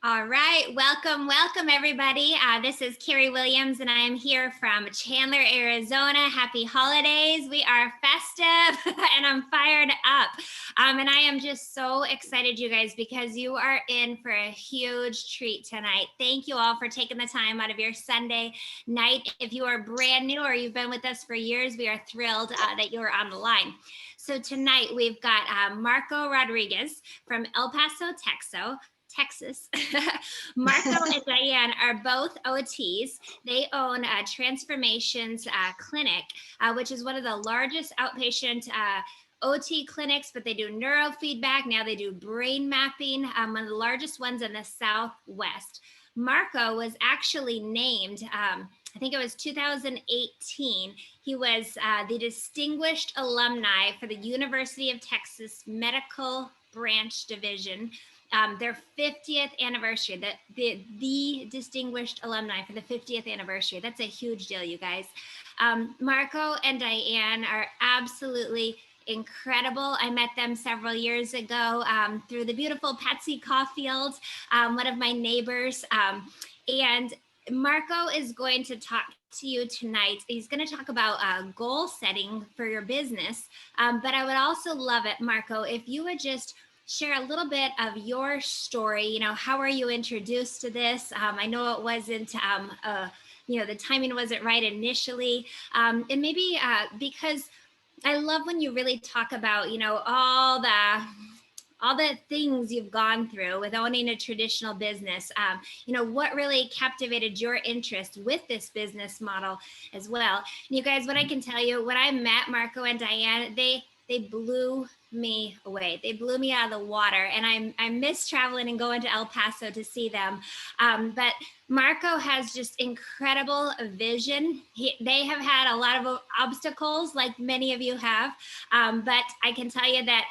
All right, welcome everybody. This is Carrie Williams, and I am here from Chandler, Arizona. Happy holidays! We are festive, and I'm fired up. And I am just so excited, you guys, because you are in for a huge treat tonight. Thank you all for taking the time out of your Sunday night. If you are brand new or you've been with us for years, we are thrilled that you are on the line. So tonight we've got Marco Rodriguez from El Paso, Texas. Marco and Diane are both OTs. They own Transformations Clinic, which is one of the largest outpatient OT clinics, but they do neurofeedback. Now they do brain mapping, one of the largest ones in the Southwest. Marco was actually named, I think it was 2018. He was the distinguished alumni for the University of Texas Medical Branch Division. Their 50th anniversary, the distinguished alumni for the 50th anniversary. That's a huge deal, you guys. Marco and Diane are absolutely incredible. I met them several years ago through the beautiful Patsy Caulfield, one of my neighbors. And Marco is going to talk to you tonight. He's going to talk about goal setting for your business. But I would also love it, Marco, if you would just share a little bit of your story. You know, how were you introduced to this? I know it wasn't, the timing wasn't right initially. And maybe because I love when you really talk about, all the things you've gone through with owning a traditional business, what really captivated your interest with this business model as well. And you guys, what I can tell you, when I met Marco and Diane, they blew me away. They blew me out of the water, and I miss traveling and going to El Paso to see them. But Marco has just incredible vision. They have had a lot of obstacles, like many of you have, but I can tell you that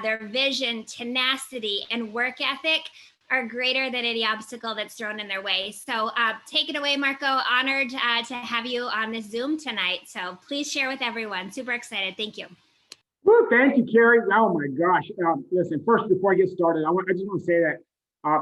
their vision, tenacity, and work ethic are greater than any obstacle that's thrown in their way. So take it away, Marco. Honored to have you on this Zoom tonight. So please share with everyone. Super excited. Thank you. Well, thank you, Carrie. Oh my gosh. Listen, first, before I get started, I just want to say that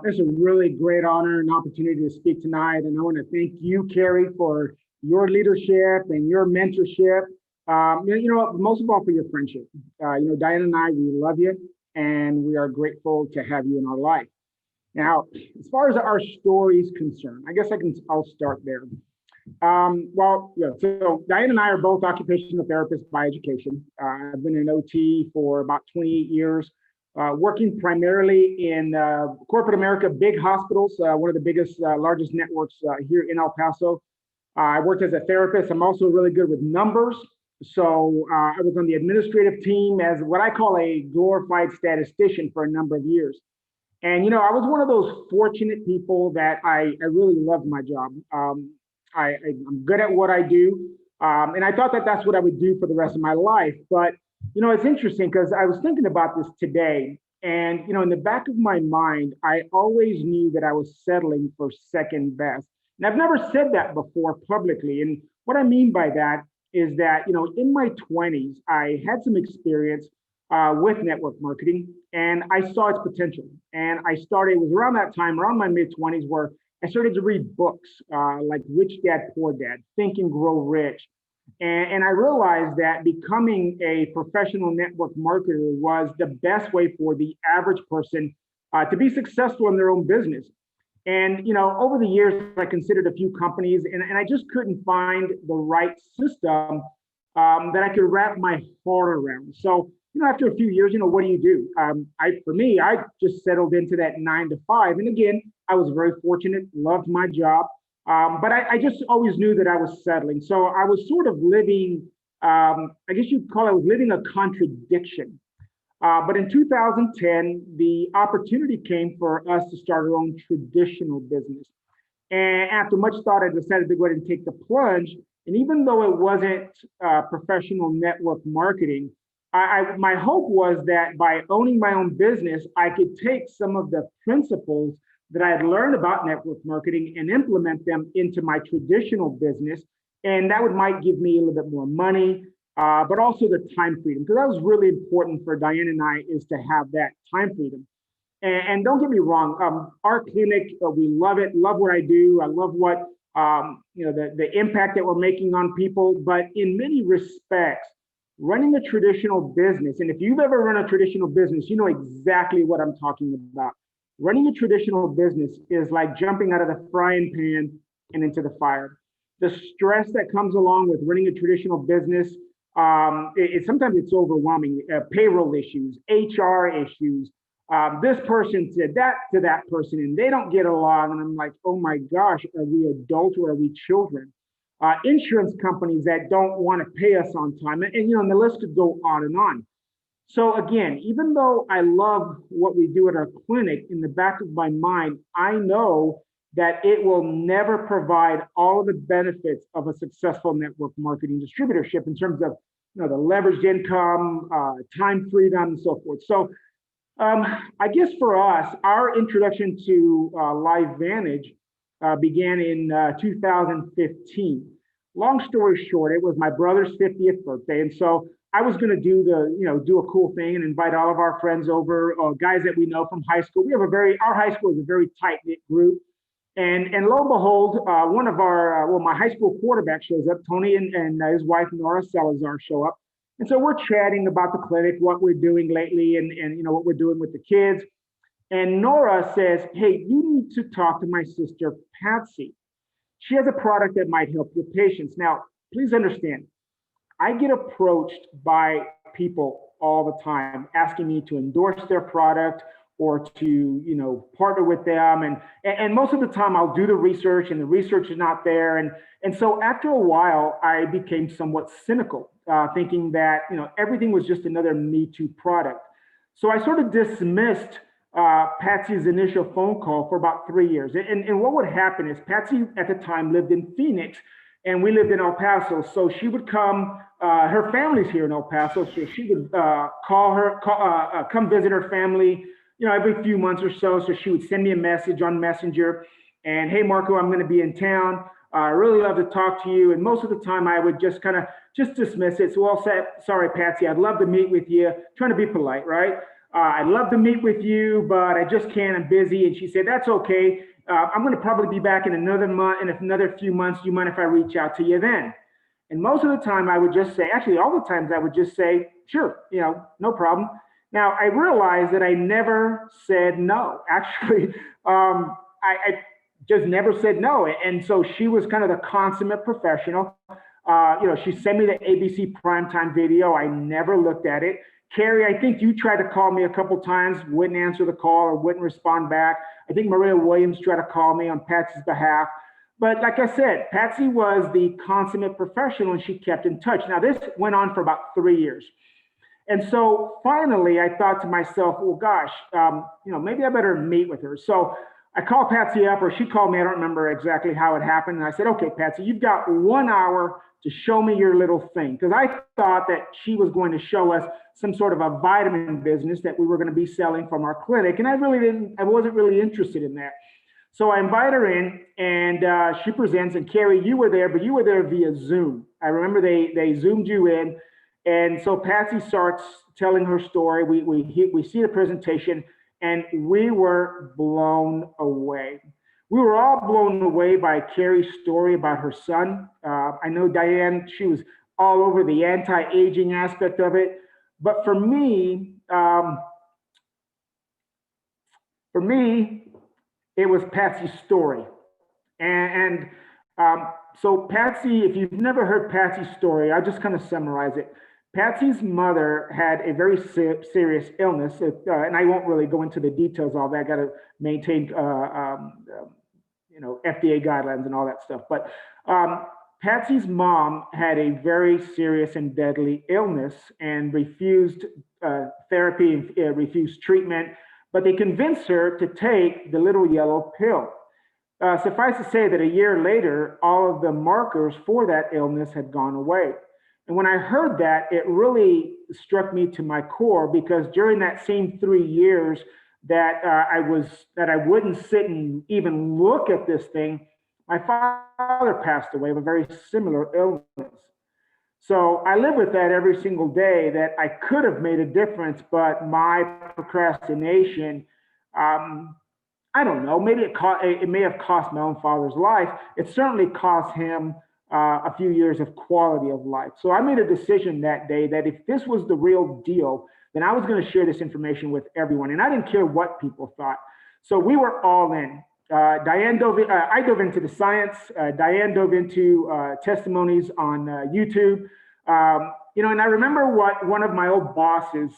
it's a really great honor and opportunity to speak tonight. And I want to thank you, Carrie, for your leadership and your mentorship. Most of all for your friendship. Diane and I, we love you, and we are grateful to have you in our life. Now, as far as our story is concerned, I guess I'll start there. So Diane and I are both occupational therapists by education. I've been an OT for about 28 years, working primarily in corporate America, big hospitals, one of the biggest, largest networks here in El Paso. I worked as a therapist. I'm also really good with numbers. So I was on the administrative team as what I call a glorified statistician for a number of years. And, I was one of those fortunate people that I really loved my job. I'm good at what I do. And I thought that that's what I would do for the rest of my life. But, it's interesting because I was thinking about this today. And, in the back of my mind, I always knew that I was settling for second best. And I've never said that before publicly. And what I mean by that is that, in my 20s, I had some experience with network marketing, and I saw its potential. And it was around that time, around my mid 20s, where I started to read books like Rich Dad, Poor Dad, Think and Grow Rich. And I realized that becoming a professional network marketer was the best way for the average person to be successful in their own business. And, over the years, I considered a few companies, and I just couldn't find the right system that I could wrap my heart around. So, after a few years, what do you do? I just settled into that 9 to 5. And again, I was very fortunate, loved my job, but I just always knew that I was settling. So I was sort of living, I guess you'd call it, I was living a contradiction. But in 2010, the opportunity came for us to start our own traditional business. And after much thought, I decided to go ahead and take the plunge. And even though it wasn't professional network marketing, my hope was that by owning my own business, I could take some of the principles that I had learned about network marketing and implement them into my traditional business. And that might give me a little bit more money, but also the time freedom, because that was really important for Diane and I, is to have that time freedom. And don't get me wrong, our clinic, we love it, love what I do. I love what, the impact that we're making on people. But in many respects, running a traditional business, and if you've ever run a traditional business, you know exactly what I'm talking about. Running a traditional business is like jumping out of the frying pan and into the fire. The stress that comes along with running a traditional business, sometimes it's overwhelming. Payroll issues, HR issues. This person said that to that person, and they don't get along. And I'm like, oh my gosh, are we adults or are we children? Insurance companies that don't want to pay us on time, and the list could go on and on. So again, even though I love what we do at our clinic, in the back of my mind, I know that it will never provide all of the benefits of a successful network marketing distributorship in terms of the leveraged income, time freedom, and so forth. So I guess for us, our introduction to LiveVantage began in 2015. Long story short, it was my brother's 50th birthday, and so I was going to do a cool thing and invite all of our friends over, guys that we know from high school. Our high school is a very tight knit group, and lo and behold, one of my high school quarterback shows up. Tony and his wife Nora Salazar show up, and so we're chatting about the clinic, what we're doing lately, and what we're doing with the kids. And Nora says, "Hey, you need to talk to my sister Patsy. She has a product that might help your patients." Now, please understand, I get approached by people all the time asking me to endorse their product or to partner with them, and most of the time I'll do the research and the research is not there, and so after a while I became somewhat cynical, thinking that everything was just another Me Too product. So I sort of dismissed Patsy's initial phone call for about 3 years. And what would happen is Patsy at the time lived in Phoenix and we lived in El Paso. So she would come, her family's here in El Paso. So she would come visit her family, every few months or so. So she would send me a message on Messenger and, "Hey, Marco, I'm going to be in town. I really love to talk to you." And most of the time I would just kind of dismiss it. So I'll say, "Sorry, Patsy, I'd love to meet with you." Trying to be polite, right? "I'd love to meet with you, but I just can't, I'm busy." And she said, "That's okay. I'm going to probably be back in another month, in another few months. Do you mind if I reach out to you then?" And most of the time I would just say, actually all the times I would just say, "Sure, no problem." Now I realized that I never said no. Actually, I just never said no. And so she was kind of the consummate professional. She sent me the ABC primetime video. I never looked at it. Carrie, I think you tried to call me a couple times, wouldn't answer the call or wouldn't respond back. I think Maria Williams tried to call me on Patsy's behalf. But like I said, Patsy was the consummate professional and she kept in touch. Now this went on for about 3 years. And so finally I thought to myself, well, gosh, maybe I better meet with her. So I called Patsy up, or she called me. I don't remember exactly how it happened. And I said, "Okay, Patsy, you've got 1 hour to show me your little thing." Because I thought that she was going to show us some sort of a vitamin business that we were going to be selling from our clinic. And I wasn't really interested in that. So I invite her in and she presents, and Carrie, you were there, but you were there via Zoom. I remember they Zoomed you in. And so Patsy starts telling her story. We see the presentation and we were blown away. We were all blown away by Carrie's story about her son. I know Diane, she was all over the anti-aging aspect of it. But for me, it was Patsy's story. And so Patsy, if you've never heard Patsy's story, I'll just kind of summarize it. Patsy's mother had a very serious illness, and I won't really go into the details of all that. I got to maintain, FDA guidelines and all that stuff. But Patsy's mom had a very serious and deadly illness and refused therapy, refused treatment, but they convinced her to take the little yellow pill. Suffice to say that a year later, all of the markers for that illness had gone away. And when I heard that, it really struck me to my core, because during that same 3 years that I wouldn't sit and even look at this thing, my father passed away of a very similar illness. So I live with that every single day, that I could have made a difference, but my procrastination I don't know, maybe it may have cost my own father's life. It certainly cost him a few years of quality of life. So I made a decision that day that if this was the real deal, then I was going to share this information with everyone. And I didn't care what people thought. So we were all in. I dove into the science. Diane dove into testimonies on YouTube. And I remember what one of my old bosses,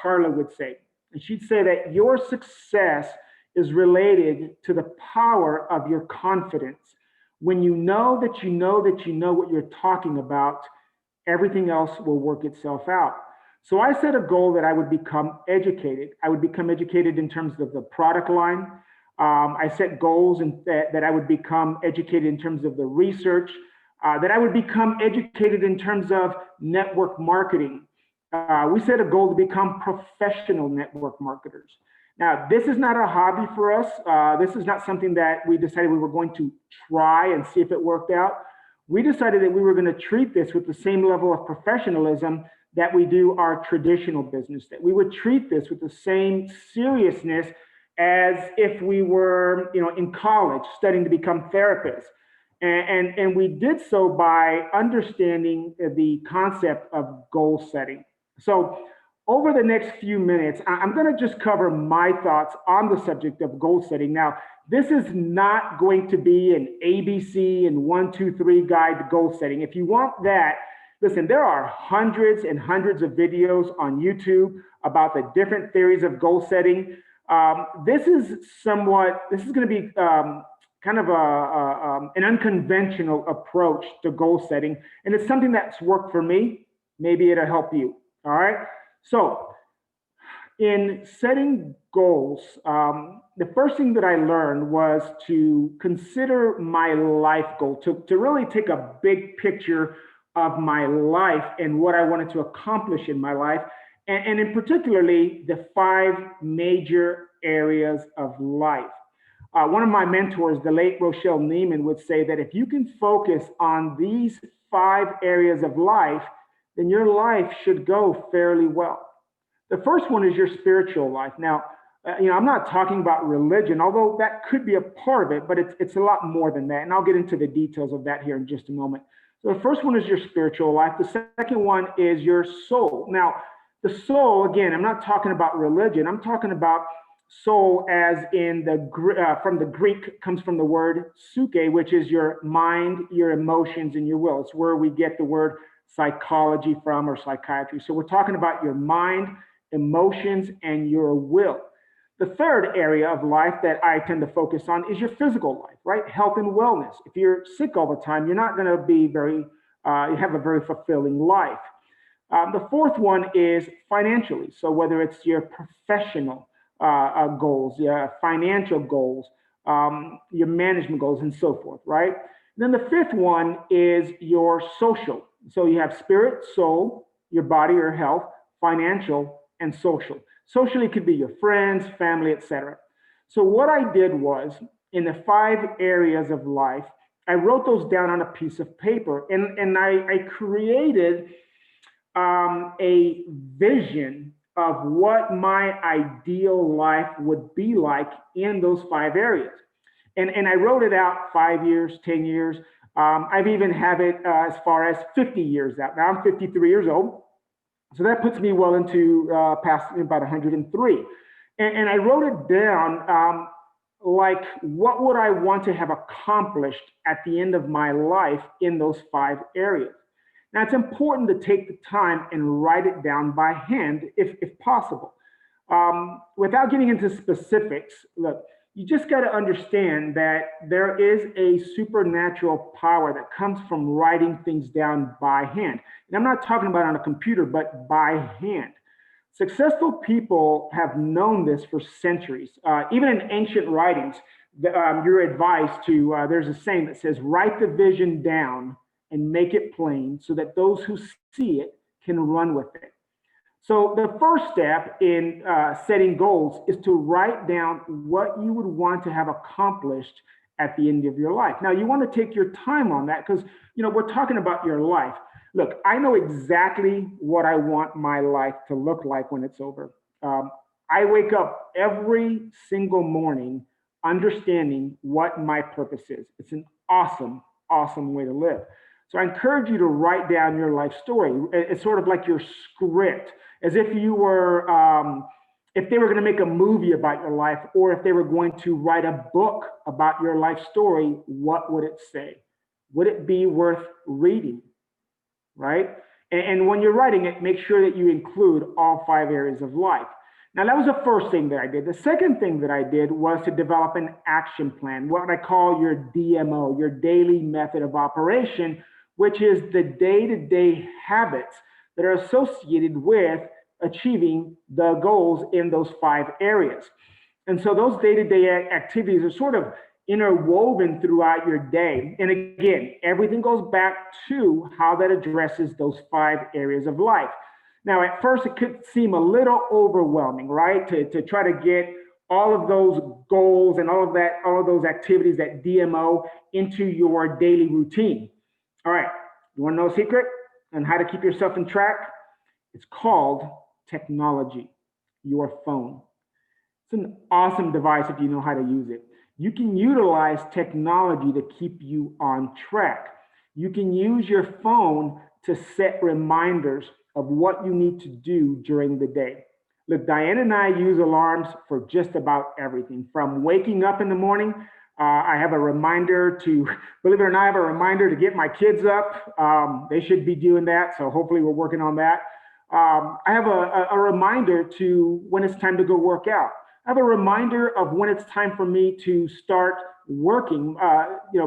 Carla, would say. And she'd say that your success is related to the power of your confidence. When you know that you know that you know what you're talking about, everything else will work itself out. So I set a goal that I would become educated. I would become educated in terms of the product line. I set goals that I would become educated in terms of the research, that I would become educated in terms of network marketing. We set a goal to become professional network marketers. Now, this is not a hobby for us. This is not something that we decided we were going to try and see if it worked out. We decided that we were going to treat this with the same level of professionalism that we do our traditional business, that we would treat this with the same seriousness as if we were, in college studying to become therapists. And we did so by understanding the concept of goal setting. So over the next few minutes, I'm going to just cover my thoughts on the subject of goal setting. Now, this is not going to be an ABC and 1, 2, 3 guide to goal setting. If you want that, listen, there are hundreds and hundreds of videos on YouTube about the different theories of goal setting. This is going to be kind of an unconventional approach to goal setting. And it's something that's worked for me. Maybe it'll help you. All right. So in setting goals, the first thing that I learned was to consider my life goal, to really take a big picture of my life and what I wanted to accomplish in my life. And in particularly the 5 major areas of life. One of my mentors, the late Rochelle Neiman, would say that if you can focus on these 5 areas of life, then your life should go fairly well. The first one is your spiritual life. Now, I'm not talking about religion, although that could be a part of it, but it's a lot more than that. And I'll get into the details of that here in just a moment. So the first one is your spiritual life. The second one is your soul. Now, the soul, again, I'm not talking about religion. I'm talking about soul as in from the Greek, comes from the word psyche, which is your mind, your emotions, and your will. It's where we get the word psychology from, or psychiatry. So we're talking about your mind, emotions, and your will. The third area of life that I tend to focus on is your physical life, right? Health and wellness. If you're sick all the time, you're not going to be you have a very fulfilling life. The fourth one is financially. So whether it's your professional goals, your financial goals, your management goals, and so forth, right? Then the fifth one is your social. So you have spirit, soul, your body or health, financial, and social. Socially could be your friends, family, etc. So what I did was, in the 5 areas of life, I wrote those down on a piece of paper, and I created a vision of what my ideal life would be like in those 5 areas. And I wrote it out 5 years, 10 years. I've even have it as far as 50 years out. Now I'm 53 years old. So that puts me well into past about 103. And I wrote it down like, what would I want to have accomplished at the end of my life in those 5 areas? Now, it's important to take the time and write it down by hand if possible. Without getting into specifics, look, you just got to understand that there is a supernatural power that comes from writing things down by hand. And I'm not talking about on a computer, but by hand. Successful people have known this for centuries. Even in ancient writings, you're advised to, there's a saying that says, write the vision down and make it plain so that those who see it can run with it. So the first step in setting goals is to write down what you would want to have accomplished at the end of your life. Now, you want to take your time on that because, we're talking about your life. Look, I know exactly what I want my life to look like when it's over. I wake up every single morning understanding what my purpose is. It's an awesome, awesome way to live. So I encourage you to write down your life story. It's sort of like your script, as if you were, if they were going to make a movie about your life, or if they were going to write a book about your life story, what would it say? Would it be worth reading? Right? And when you're writing it, make sure that you include all 5 areas of life. Now, that was the first thing that I did. The second thing that I did was to develop an action plan, what I call your DMO, your daily method of operation, which is the day-to-day habits that are associated with achieving the goals in those 5 areas. And so those day-to-day activities are sort of interwoven throughout your day. And again, everything goes back to how that addresses those 5 areas of life. Now, at first, it could seem a little overwhelming, right? To try to get all of those goals and all of those activities, that DMO, into your daily routine. All right, you want to know a secret on how to keep yourself in track? It's called technology, your phone. It's an awesome device if you know how to use it. You can utilize technology to keep you on track. You can use your phone to set reminders of what you need to do during the day. Look, Diane and I use alarms for just about everything. From waking up in the morning, I have a reminder to, believe it or not, I have a reminder to get my kids up. They should be doing that, so hopefully we're working on that. I have a reminder to when it's time to go work out. I have a reminder of when it's time for me to start working.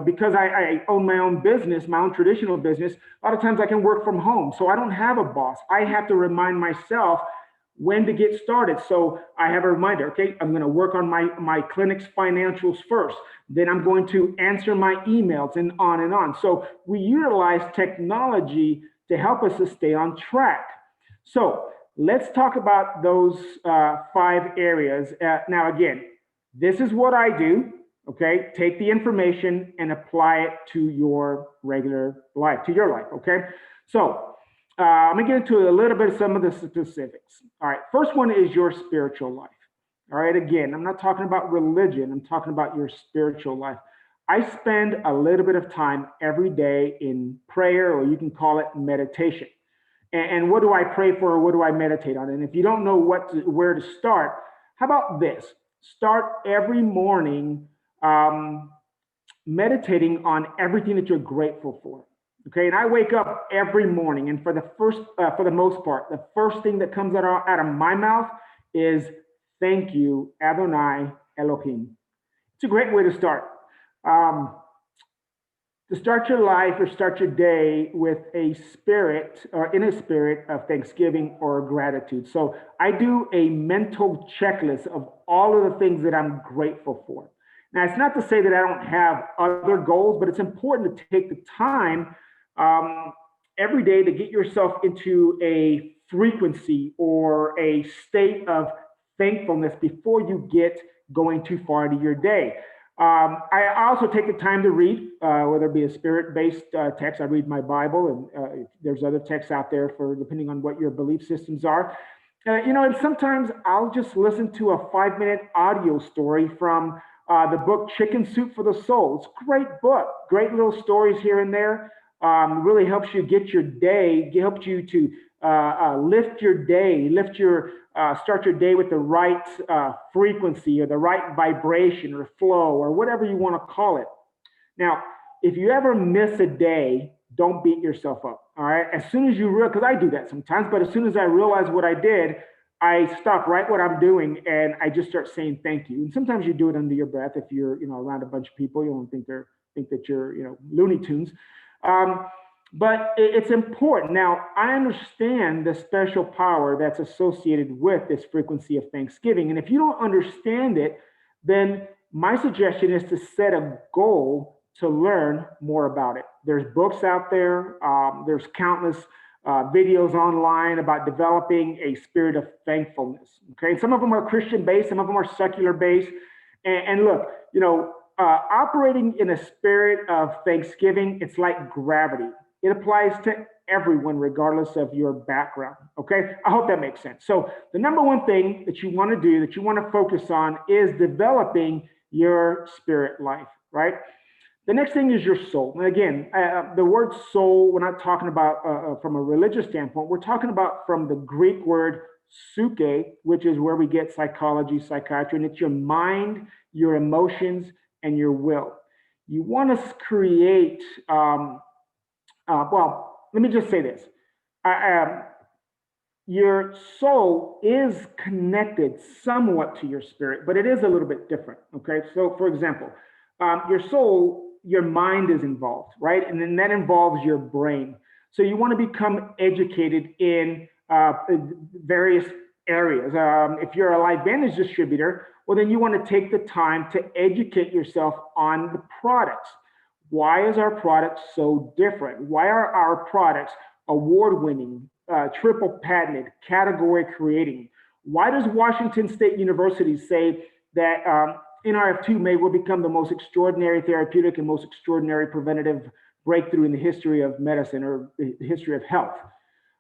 Because I own my own business, my own traditional business, a lot of times I can work from home. So I don't have a boss. I have to remind myself when to get started. So I have a reminder, okay, I'm going to work on my clinic's financials first. Then I'm going to answer my emails and on and on. So we utilize technology to help us to stay on track. So let's talk about those 5 areas. Now, again, this is what I do, okay? Take the information and apply it to your regular life, to your life, okay? So I'm gonna get into a little bit of some of the specifics. All right, first one is your spiritual life. All right, again, I'm not talking about religion, I'm talking about your spiritual life. I spend a little bit of time every day in prayer, or you can call it meditation. And what do I pray for, or what do I meditate on? And if you don't know where to start, how about this? Start every morning meditating on everything that you're grateful for. Okay, and I wake up every morning, and for the most part, the first thing that comes out of my mouth is "Thank you, Adonai Elohim." It's a great way to start. To start your life or start your day with a spirit, or in a spirit of thanksgiving or gratitude. So I do a mental checklist of all of the things that I'm grateful for. Now, it's not to say that I don't have other goals, but it's important to take the time every day to get yourself into a frequency or a state of thankfulness before you get going too far into your day. I also take the time to read, whether it be a spirit-based text. I read my Bible, and there's other texts out there for depending on what your belief systems are. And sometimes I'll just listen to a 5-minute audio story from the book Chicken Soup for the Soul. It's a great book, great little stories here and there. Really helps you get your day, helps you to lift your day, start your day with the right frequency or the right vibration or flow or whatever you want to call it. Now, if you ever miss a day, don't beat yourself up. All right. As soon as you realize, because I do that sometimes, but as soon as I realize what I did, I stop right what I'm doing and I just start saying thank you. And sometimes you do it under your breath if you're, around a bunch of people. You don't think that you're, Looney Tunes. But it's important. Now, I understand the special power that's associated with this frequency of Thanksgiving. And if you don't understand it, then my suggestion is to set a goal to learn more about it. There's books out there. There's countless videos online about developing a spirit of thankfulness. Okay, some of them are Christian-based, some of them are secular-based. And look, operating in a spirit of thanksgiving, it's like gravity. It applies to everyone, regardless of your background. Okay, I hope that makes sense. So the number one thing that you want to do, that you want to focus on, is developing your spirit life, right? The next thing is your soul. And again, the word soul, we're not talking about from a religious standpoint. We're talking about from the Greek word psyche, which is where we get psychology, psychiatry, and it's your mind, your emotions, and your will. You want to create, well, let me just say this. Your soul is connected somewhat to your spirit, but it is a little bit different. Okay. So, for example, your soul, your mind is involved, right? And then that involves your brain. So, you want to become educated in various areas. If you're a LifeVantage distributor, well, then you want to take the time to educate yourself on the products. Why is our product so different? Why are our products award winning, triple patented, category creating? Why does Washington State University say that NRF2 will become the most extraordinary therapeutic and most extraordinary preventative breakthrough in the history of medicine or the history of health?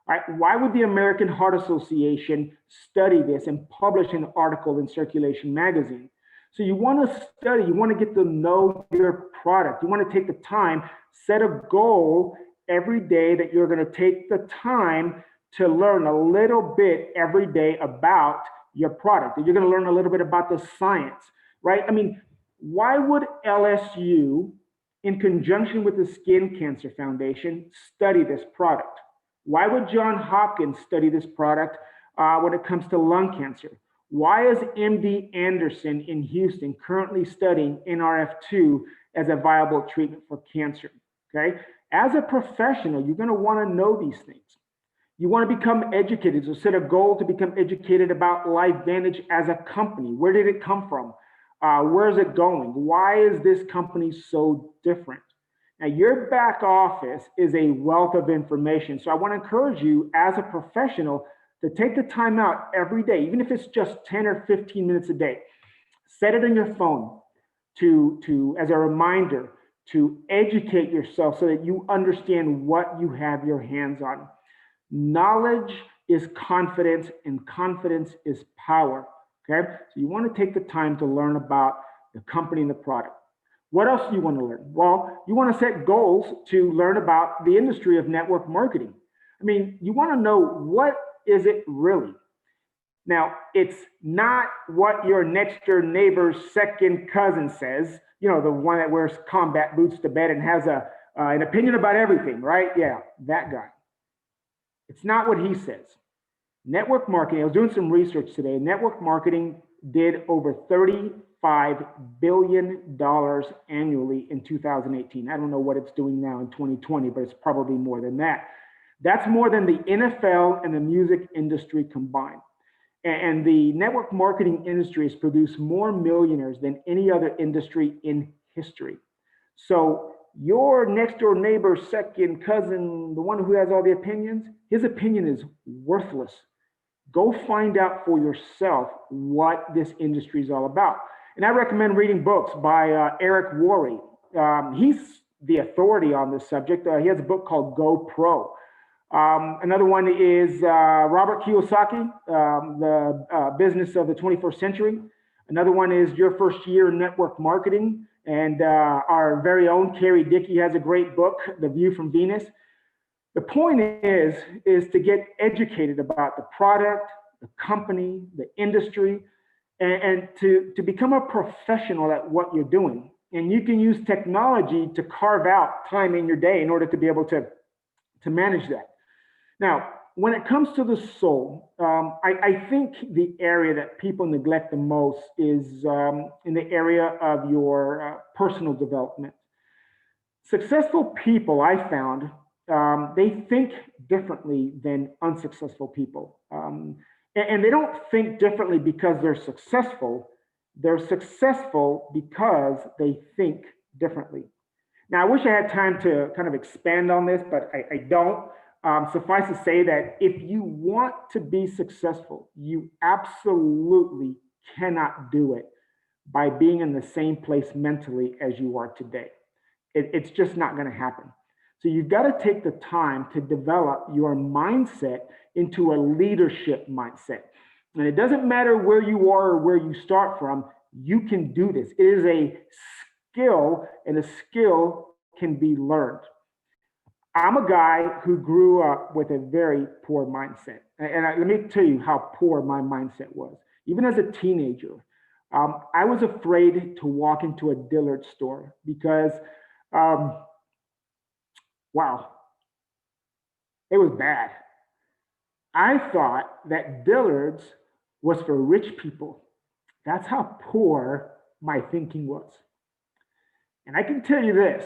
All right, why would the American Heart Association study this and publish an article in Circulation Magazine? So you want to study, you want to get to know your product. You want to take the time, set a goal every day that you're going to take the time to learn a little bit every day about your product. That you're going to learn a little bit about the science, right? I mean, why would LSU, in conjunction with the Skin Cancer Foundation, study this product? Why would Johns Hopkins study this product when it comes to lung cancer? Why is MD Anderson in Houston currently studying NRF2 as a viable treatment for cancer? Okay. As a professional, you're going to want to know these things. You want to become educated. So set a goal to become educated about LifeVantage as a company. Where did it come from? Where is it going? Why is this company so different? Now, your back office is a wealth of information. So I want to encourage you as a professional to take the time out every day, even if it's just 10 or 15 minutes a day. Set it on your phone as a reminder to educate yourself so that you understand what you have your hands on. Knowledge is confidence, and confidence is power. Okay, so you want to take the time to learn about the company and the product. What else do you want to learn? Well, you want to set goals to learn about the industry of network marketing. I mean, you want to know, what is it really? Now, it's not what your next door neighbor's second cousin says, you know, the one that wears combat boots to bed and has an opinion about everything, right? Yeah, that guy. It's not what he says. Network marketing, I was doing some research today. Network marketing did over $35 billion annually in 2018. I don't know what it's doing now in 2020, but it's probably more than that. That's more than the NFL and the music industry combined. And the network marketing industry has produced more millionaires than any other industry in history. So your next door neighbor, second cousin, the one who has all the opinions, his opinion is worthless. Go find out for yourself what this industry is all about. And I recommend reading books by Eric Worre. He's the authority on this subject. He has a book called Go Pro. Another one is Robert Kiyosaki, The Business of the 21st Century. Another one is Your First Year in Network Marketing. And our very own Carrie Dickey has a great book, The View from Venus. The point is to get educated about the product, the company, the industry, and to become a professional at what you're doing. And you can use technology to carve out time in your day in order to be able to manage that. Now, when it comes to the soul, I think the area that people neglect the most is in the area of your personal development. Successful people, I found, they think differently than unsuccessful people. And they don't think differently because they're successful. They're successful because they think differently. Now, I wish I had time to kind of expand on this, but I don't. Suffice to say that if you want to be successful, you absolutely cannot do it by being in the same place mentally as you are today. It's just not going to happen. So you've got to take the time to develop your mindset into a leadership mindset. And it doesn't matter where you are or where you start from, you can do this. It is a skill, and a skill can be learned. I'm a guy who grew up with a very poor mindset. Let me tell you how poor my mindset was. Even as a teenager, I was afraid to walk into a Dillard store because, wow, it was bad. I thought that Dillard's was for rich people. That's how poor my thinking was. And I can tell you this,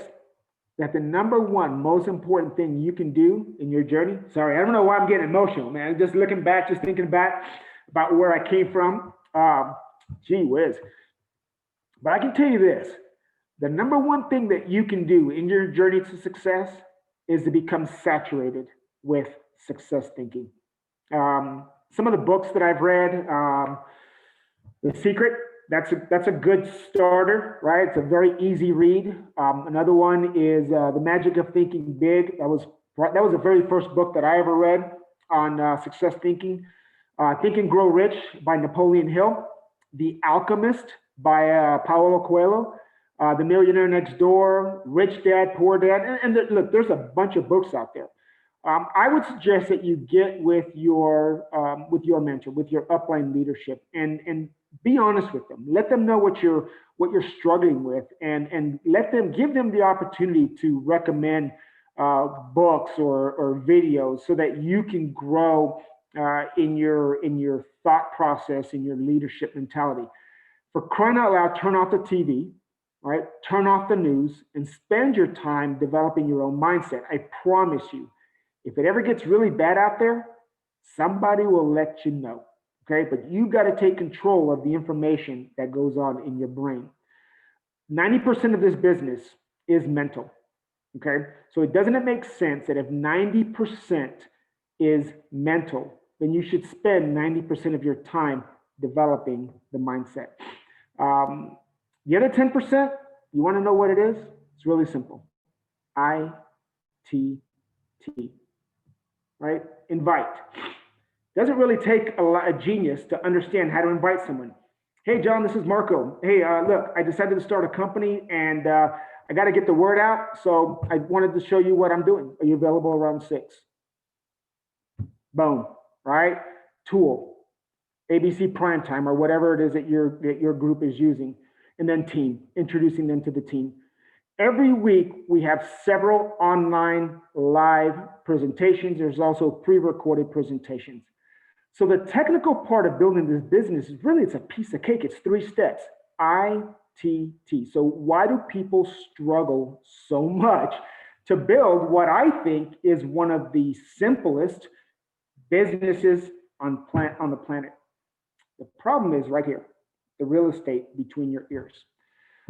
that the number one most important thing you can do in your journey, sorry, I don't know why I'm getting emotional, man. Just looking back, just thinking back about where I came from. Gee whiz. But I can tell you this, the number one thing that you can do in your journey to success is to become saturated with success thinking. Some of the books that I've read, The Secret, that's a good starter, right? It's a very easy read. Another one is The Magic of Thinking Big. That was the very first book that I ever read on success thinking. Think and Grow Rich by Napoleon Hill. The Alchemist by Paulo Coelho. The Millionaire Next Door, Rich Dad, Poor Dad. And look, there's a bunch of books out there. I would suggest that you get with your mentor, with your upline leadership, and be honest with them. Let them know what you're struggling with, and give them the opportunity to recommend books or videos so that you can grow in your thought process, in your leadership mentality. For crying out loud, turn off the TV, right? Turn off the news and spend your time developing your own mindset. I promise you, if it ever gets really bad out there, somebody will let you know, okay? But you got to take control of the information that goes on in your brain. 90% of this business is mental, okay? So doesn't it make sense that if 90% is mental, then you should spend 90% of your time developing the mindset. The other 10%, you want to know what it is? It's really simple. ITT, right? Invite. Doesn't really take a genius to understand how to invite someone. Hey, John, this is Marco. Hey, look, I decided to start a company and I got to get the word out. So I wanted to show you what I'm doing. Are you available around 6? Boom, right? Tool, ABC Primetime, or whatever it is that your group is using. And then team, introducing them to the team. Every week, we have several online live presentations. There's also pre-recorded presentations. So the technical part of building this business is really, it's a piece of cake. It's 3 steps, ITT. So why do people struggle so much to build what I think is one of the simplest businesses on the planet? The problem is right here, the real estate between your ears.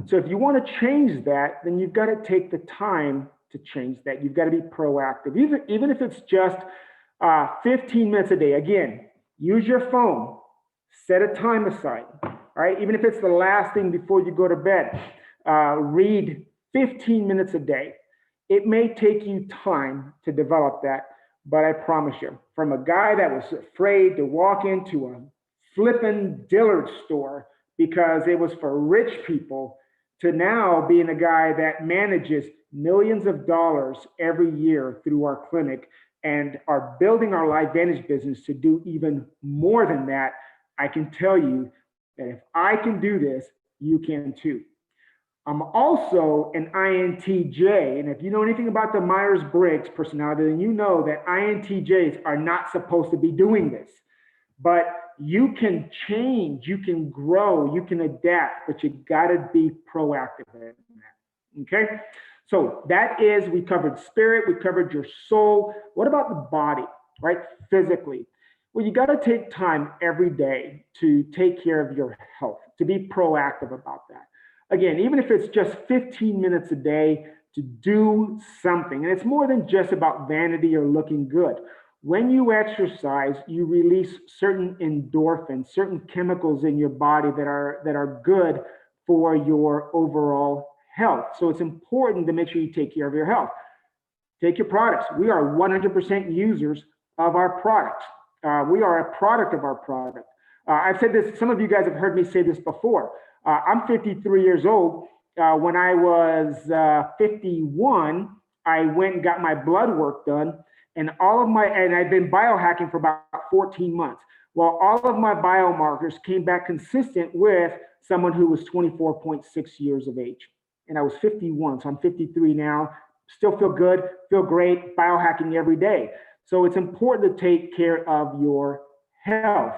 So if you want to change that, then you've got to take the time to change that. You've got to be proactive, even if it's just 15 minutes a day. Again, use your phone, set a time aside, all right? Even if it's the last thing before you go to bed, read 15 minutes a day. It may take you time to develop that, but I promise you, from a guy that was afraid to walk into a flipping Dillard store because it was for rich people, to now being a guy that manages millions of dollars every year through our clinic and are building our LifeVantage business to do even more than that, I can tell you that if I can do this, you can too. I'm also an INTJ, and if you know anything about the Myers-Briggs personality, then you know that INTJs are not supposed to be doing this. But you can change, you can grow, you can adapt, but you gotta be proactive in that, okay? So that is, we covered spirit, we covered your soul. What about the body, right? Physically. Well, you gotta take time every day to take care of your health, to be proactive about that. Again, even if it's just 15 minutes a day to do something, and it's more than just about vanity or looking good. When you exercise, you release certain endorphins, certain chemicals in your body that are good for your overall health. So it's important to make sure you take care of your health. Take your products. We are 100% users of our products. We are a product of our product. I've said this, some of you guys have heard me say this before. I'm 53 years old. When I was 51, I went and got my blood work done, and I've been biohacking for about 14 months. Well, all of my biomarkers came back consistent with someone who was 24.6 years of age. And I was 51, so I'm 53 now. Still feel good, feel great, biohacking every day. So it's important to take care of your health.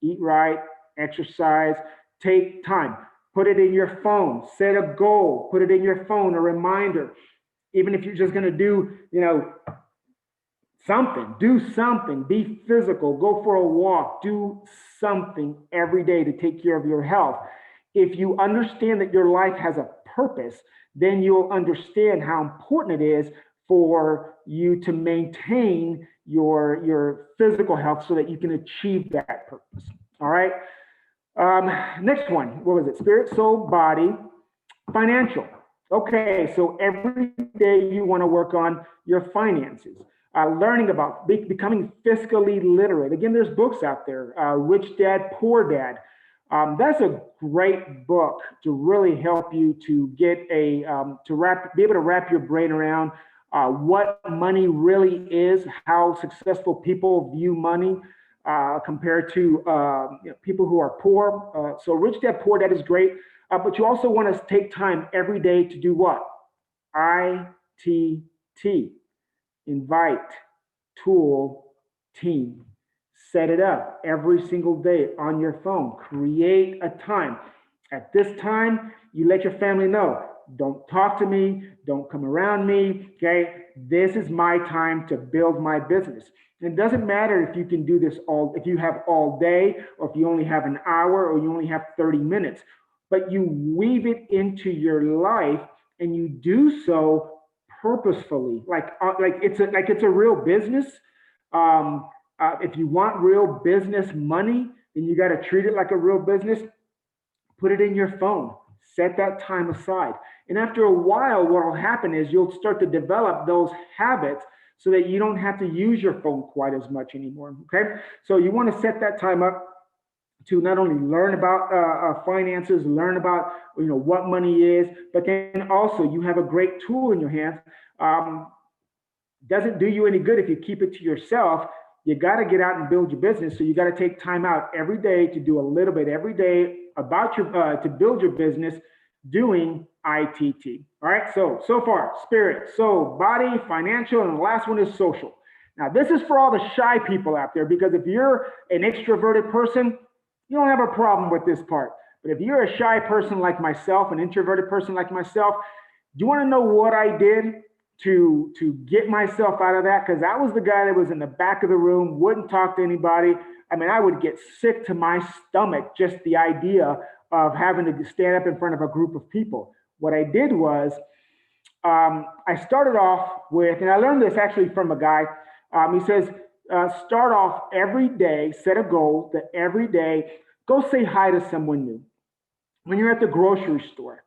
Eat right, exercise, take time. Put it in your phone, set a goal, put it in your phone, a reminder. Even if you're just gonna do, something, do something, be physical, go for a walk, do something every day to take care of your health. If you understand that your life has a purpose, then you'll understand how important it is for you to maintain your physical health so that you can achieve that purpose. All right. Next one, what was it? Spirit, soul, body, financial. Okay, so every day you want to work on your finances, learning about becoming fiscally literate. Again, there's books out there, Rich Dad, Poor Dad. That's a great book to really help you to get be able to wrap your brain around what money really is, how successful people view money compared to people who are poor. So Rich Dad, Poor Dad is great, but you also want to take time every day to do what? ITT, invite, tool, team. Set it up every single day on your phone. Create a time. At this time, you let your family know, don't talk to me, don't come around me, okay? This is my time to build my business. And it doesn't matter if you can do this if you have all day, or if you only have an hour, or you only have 30 minutes, but you weave it into your life and you do so purposefully, like it's a real business. If you want real business money, then you got to treat it like a real business. Put it in your phone. Set that time aside. And after a while, what will happen is you'll start to develop those habits so that you don't have to use your phone quite as much anymore. Okay. So you want to set that time up to not only learn about finances, learn about what money is, but then also you have a great tool in your hands. Doesn't do you any good if you keep it to yourself. You got to get out and build your business. So you got to take time out every day to do a little bit every day about to build your business doing ITT. All right. So far, spirit, soul, body, financial, and the last one is social. Now, this is for all the shy people out there, because if you're an extroverted person, you don't have a problem with this part. But if you're a shy person like myself, an introverted person like myself, do you want to know what I did to get myself out of that? Because I was the guy that was in the back of the room, wouldn't talk to anybody. I mean, I would get sick to my stomach just the idea of having to stand up in front of a group of people. What I did was I started off with, and I learned this actually from a guy. He says, start off every day, set a goal that every day, go say hi to someone new. When you're at the grocery store,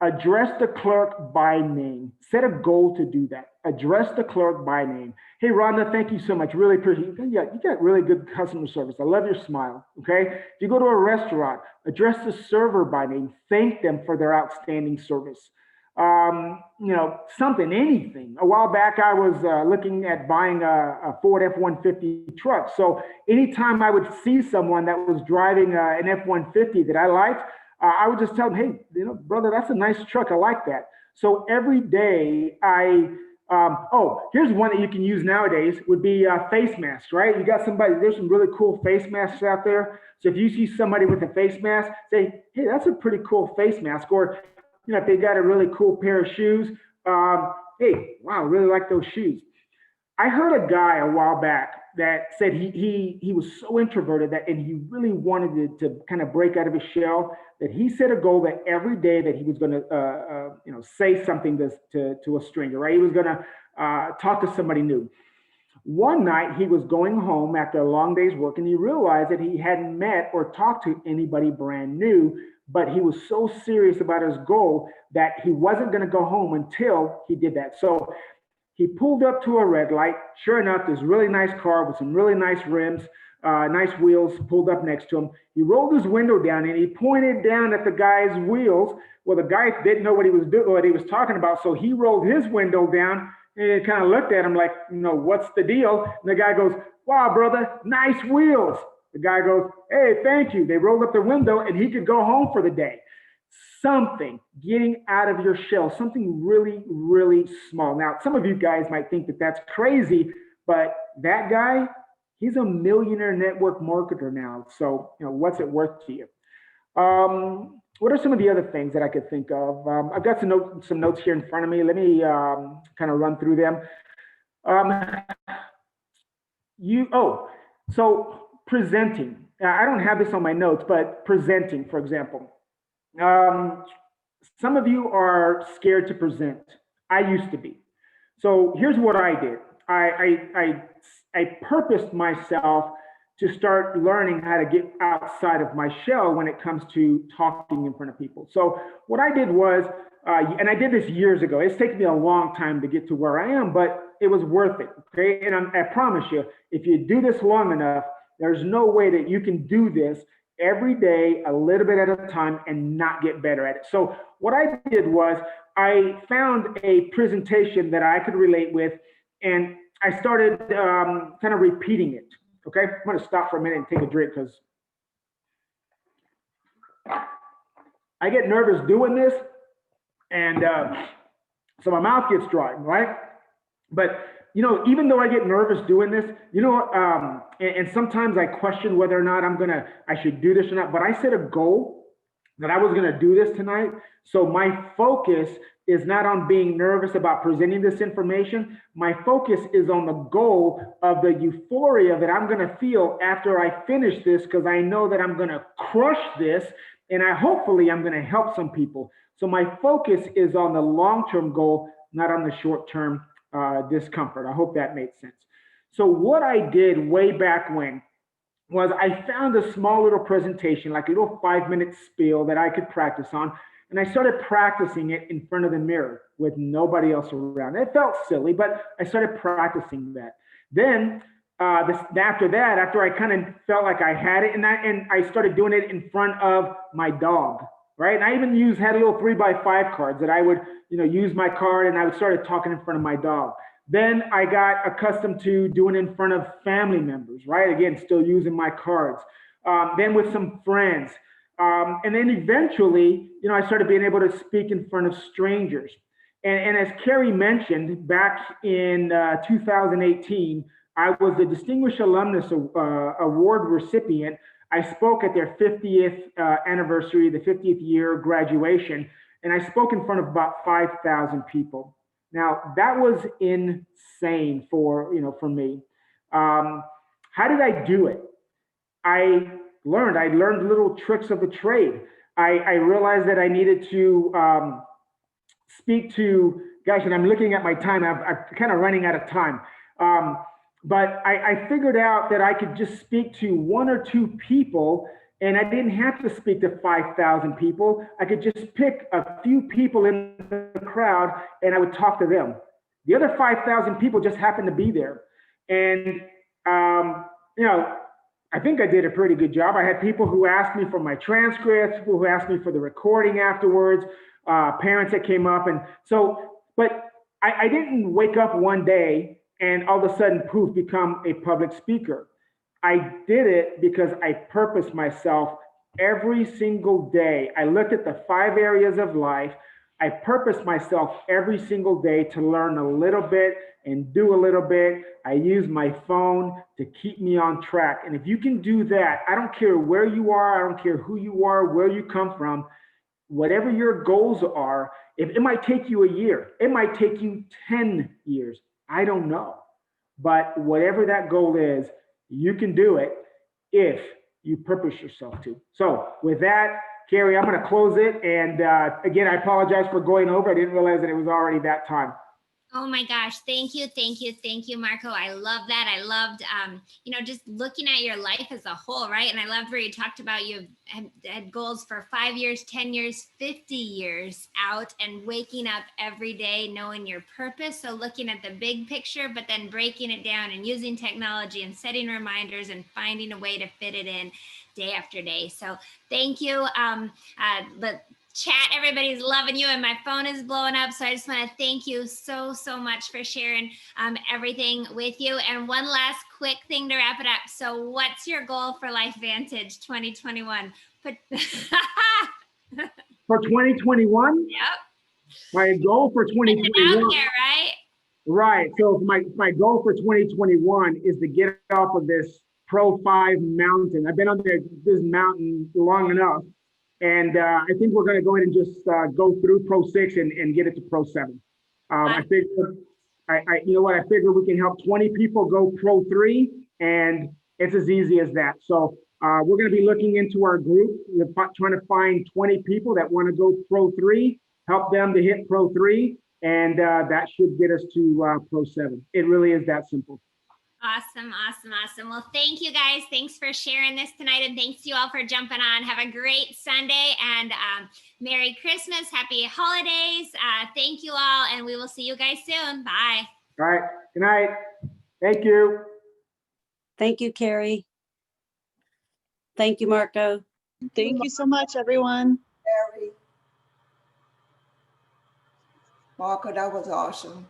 address the clerk by name. Set a goal to do that. Address the clerk by name. Hey, Rhonda, thank you so much. Really appreciate it. Yeah, you got really good customer service. I love your smile. Okay. If you go to a restaurant, address the server by name. Thank them for their outstanding service. Something, anything. A while back, I was looking at buying a Ford F-150 truck. So anytime I would see someone that was driving an F-150 that I liked, I would just tell them, hey, brother, that's a nice truck. I like that. So every day here's one that you can use nowadays would be face masks, right? You got there's some really cool face masks out there. So if you see somebody with a face mask, say, hey, that's a pretty cool face mask. Or, if they got a really cool pair of shoes, hey, wow, really like those shoes. I heard a guy a while back that said he was so introverted and he really wanted to kind of break out of his shell, that he set a goal that every day that he was going to say something to a stranger, right? He was going to talk to somebody new. One night he was going home after a long day's work, and he realized that he hadn't met or talked to anybody brand new, but he was so serious about his goal that he wasn't going to go home until he did that. So He pulled up to a red light. Sure enough, this really nice car with some really nice rims, nice wheels pulled up next to him. He rolled his window down and he pointed down at the guy's wheels. Well, the guy didn't know what he was doing, what he was talking about, so he rolled his window down and kind of looked at him like, what's the deal? And the guy goes, "Wow, brother, nice wheels." The guy goes, "Hey, thank you." They rolled up their window and he could go home for the day. Something, getting out of your shell, something really, really small. Now, some of you guys might think that that's crazy, but that guy, he's a millionaire network marketer now. So, what's it worth to you? What are some of the other things that I could think of? I've got some notes here in front of me. Let me kind of run through them. So presenting. I don't have this on my notes, but presenting, for example. Some of you are scared to present. I used to be. So here's what I did. I purposed myself to start learning how to get outside of my shell when it comes to talking in front of people. So what I did was, and I did this years ago. It's taken me a long time to get to where I am, but it was worth it. Okay, and I promise you, if you do this long enough, there's no way that you can do this every day, a little bit at a time, and not get better at it. So what I did was I found a presentation that I could relate with, and I started kind of repeating it. Okay, I'm going to stop for a minute and take a drink because I get nervous doing this, and so my mouth gets dry, right? But even though I get nervous doing this, and sometimes I question whether or not I should do this or not, but I set a goal that I was gonna do this tonight. So my focus is not on being nervous about presenting this information. My focus is on the goal of the euphoria that I'm gonna feel after I finish this, because I know that I'm gonna crush this, and hopefully I'm gonna help some people. So my focus is on the long-term goal, not on the short-term discomfort. I hope that made sense. So what I did way back when was I found a small little presentation, like a little 5-minute spiel that I could practice on. And I started practicing it in front of the mirror with nobody else around. It felt silly, but I started practicing that. Then after I kind of felt like I had it, and I started doing it in front of my dog, right? And I even had a little 3x5 cards that I would, use my card, and I would start talking in front of my dog. Then I got accustomed to doing it in front of family members, right? Again, still using my cards. Then with some friends. And then eventually, I started being able to speak in front of strangers. And as Carrie mentioned, back in 2018, I was a Distinguished Alumnus Award recipient. I spoke at their 50th anniversary, the 50th year graduation, and I spoke in front of about 5,000 people. Now, that was insane for me. How did I do it? I learned little tricks of the trade. I realized that I needed to speak to, gosh, and I'm looking at my time, I'm kind of running out of time. But I figured out that I could just speak to 1 or 2 people, and I didn't have to speak to 5,000 people. I could just pick a few people in the crowd, and I would talk to them. The other 5,000 people just happened to be there. And, I think I did a pretty good job. I had people who asked me for my transcripts, people who asked me for the recording afterwards, parents that came up. And so, but I didn't wake up one day and all of a sudden, poof, become a public speaker. I did it because I purposed myself every single day. I looked at the 5 areas of life. I purposed myself every single day to learn a little bit and do a little bit. I use my phone to keep me on track. And if you can do that, I don't care where you are, I don't care who you are, where you come from, whatever your goals are, if it might take you a year, it might take you 10 years. I don't know. But whatever that goal is, you can do it if you purpose yourself to. So with that, Carrie, I'm going to close it. And again, I apologize for going over. I didn't realize that it was already that time. Oh my gosh. Thank you. Thank you. Thank you, Marco. I love that. I loved, just looking at your life as a whole, right? And I loved where you talked about you had goals for 5 years, 10 years, 50 years out and waking up every day, knowing your purpose. So looking at the big picture, but then breaking it down and using technology and setting reminders and finding a way to fit it in day after day. So thank you. But chat, everybody's loving you and my phone is blowing up, so I just want to thank you so much for sharing everything with you. And one last quick thing to wrap it up. So what's your goal for Life Vantage 2021? For 2021, Yep, my goal for putting it 2021, out there, right? right? So my goal for 2021 is to get off of this Pro 5 mountain. I've been on this mountain long enough. And I think we're going to go ahead and just go through Pro 6 and get it to Pro 7. I figure, you know what? I figure we can help 20 people go Pro 3, and it's as easy as that. So we're going to be looking into our group, trying to find 20 people that want to go Pro 3, help them to hit Pro 3, and that should get us to Pro 7. It really is that simple. Awesome. Well, thank you guys. Thanks for sharing this tonight. And thanks to you all for jumping on. Have a great Sunday and Merry Christmas. Happy holidays. Thank you all. And we will see you guys soon. Bye. All right. Good night. Thank you. Thank you, Carrie. Thank you, Marco. Thank you so much, everyone. Marco, that was awesome.